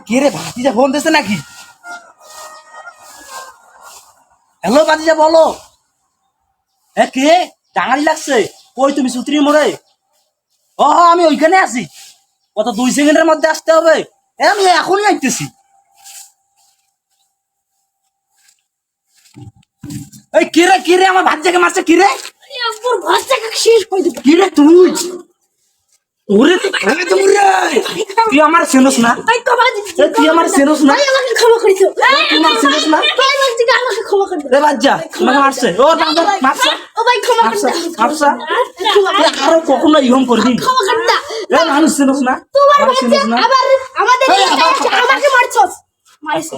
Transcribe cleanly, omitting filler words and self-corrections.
কে রে ভাতিজা ফোন দিছে নাকি? হ্যালো ভাতিজা বলো। কে? টাঙালি লাগছে। কই তুমি সুত্রি মোড়ে? ও আমি ওইখানে আছি। কত 2 সেকেন্ডের মধ্যে আসতে হবে। আমি এখনই আইতেছি। এই কে রে আমার ভাতিজাকে মারছে কি রে? তোর ভাতটাকে শেষ করে দিবো। কি রে তুই? ওরে তুই খাবে তো মুরে। তুই আমার চেনস না? ভাই তো বাজি তুই আমার চেনস না? ভাই আমাকে ক্ষমা করে দাও। তুই আমার চেনস না? ভাই বাজি আমাকে ক্ষমা করে দাও। রে বাচ্চা আমাকে মারছে। ও মারছে। ও ভাই ক্ষমা করে মারছে। দাও। মারছে। ক্ষমা করে দাও। আরো কখনো ইহম করবি? ক্ষমা করে দাও। এ মানুষ চেনস না? তোমার আমার বাচ্চা চেনস না? আবার আমাদের এই, আবার- আমাকে মারছস। মারছে।